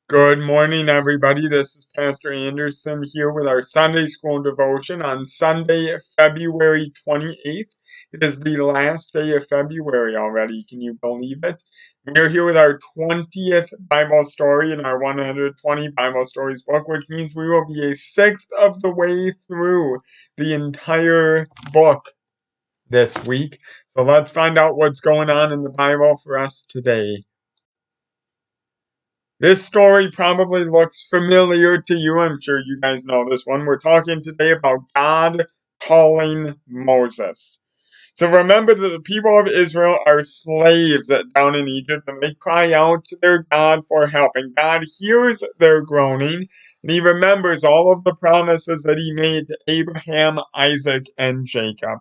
Good morning, everybody. This is Pastor Anderson here with our Sunday School devotion on Sunday, February 28th. It is the last day of February already. Can you believe it? We're here with our 20th Bible story in our 120 Bible Stories book, which means we will be a sixth of the way through the entire book this week. So let's find out what's going on in the Bible for us today. This story probably looks familiar to you. I'm sure you guys know this one. We're talking today about God calling Moses. So remember that the people of Israel are slaves down in Egypt, and they cry out to their God for help. And God hears their groaning, and he remembers all of the promises that he made to Abraham, Isaac, and Jacob.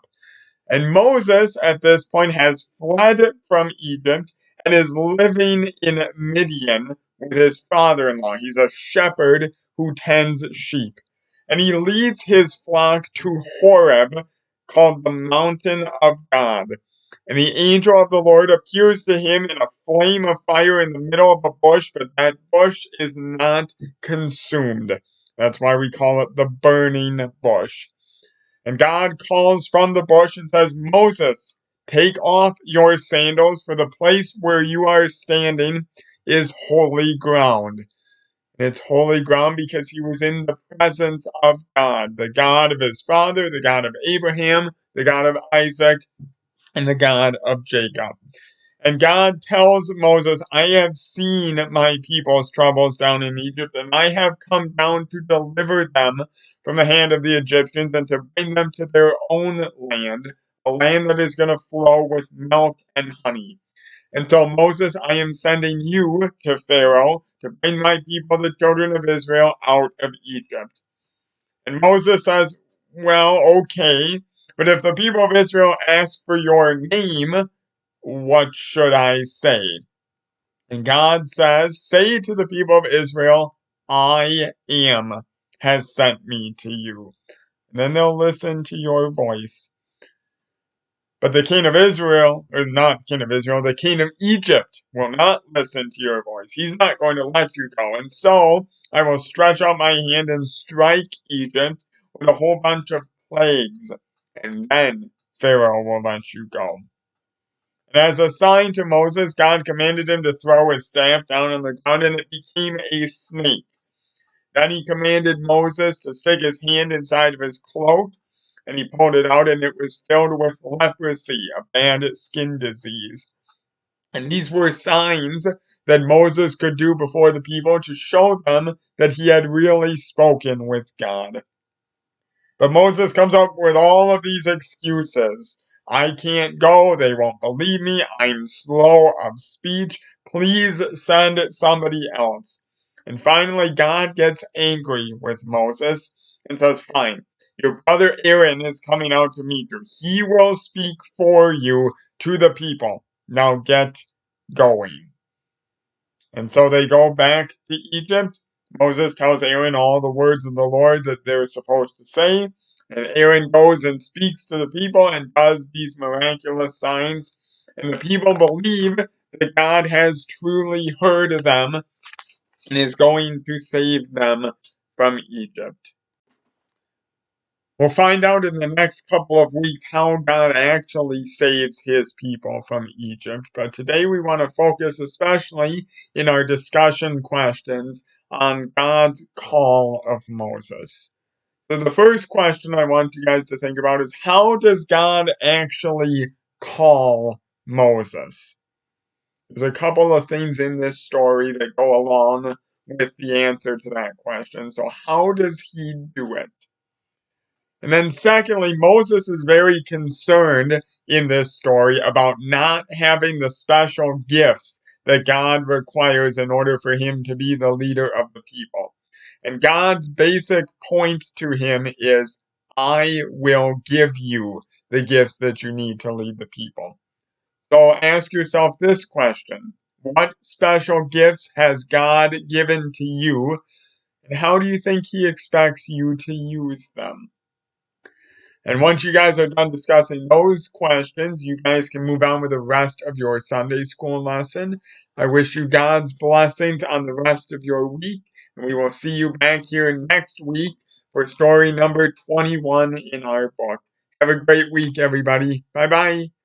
And Moses, at this point, has fled from Egypt and is living in Midian with his father-in-law. He's a shepherd who tends sheep. And he leads his flock to Horeb, called the mountain of God. And the angel of the Lord appears to him in a flame of fire in the middle of a bush, but that bush is not consumed. That's why we call it the burning bush. And God calls from the bush and says, Moses, take off your sandals, for the place where you are standing is holy ground. And it's holy ground because he was in the presence of God, the God of his father, the God of Abraham, the God of Isaac, and the God of Jacob. And God tells Moses, I have seen my people's troubles down in Egypt, and I have come down to deliver them from the hand of the Egyptians and to bring them to their own land, a land that is going to flow with milk and honey. And so, Moses, I am sending you to Pharaoh to bring my people, the children of Israel, out of Egypt. And Moses says, well, okay, but if the people of Israel ask for your name, what should I say? And God says, say to the people of Israel, I am has sent me to you. And then they'll listen to your voice. But the king of Israel, or not the king of Israel, the king of Egypt will not listen to your voice. He's not going to let you go. And so I will stretch out my hand and strike Egypt with a whole bunch of plagues. And then Pharaoh will let you go. And as a sign to Moses, God commanded him to throw his staff down on the ground, and it became a snake. Then he commanded Moses to stick his hand inside of his cloak, and he pulled it out, and it was filled with leprosy, a bad skin disease. And these were signs that Moses could do before the people to show them that he had really spoken with God. But Moses comes up with all of these excuses. I can't go. They won't believe me. I'm slow of speech. Please send somebody else. And finally, God gets angry with Moses and says, fine, your brother Aaron is coming out to meet you. He will speak for you to the people. Now get going. And so they go back to Egypt. Moses tells Aaron all the words of the Lord that they're supposed to say. And Aaron goes and speaks to the people and does these miraculous signs. And the people believe that God has truly heard them and is going to save them from Egypt. We'll find out in the next couple of weeks how God actually saves his people from Egypt. But today we want to focus especially in our discussion questions on God's call of Moses. So the first question I want you guys to think about is, how does God actually call Moses? There's a couple of things in this story that go along with the answer to that question. So how does he do it? And then secondly, Moses is very concerned in this story about not having the special gifts that God requires in order for him to be the leader of the people. And God's basic point to him is, I will give you the gifts that you need to lead the people. So ask yourself this question: what special gifts has God given to you, and how do you think he expects you to use them? And once you guys are done discussing those questions, you guys can move on with the rest of your Sunday school lesson. I wish you God's blessings on the rest of your week, and we will see you back here next week for story number 21 in our book. Have a great week, everybody. Bye-bye.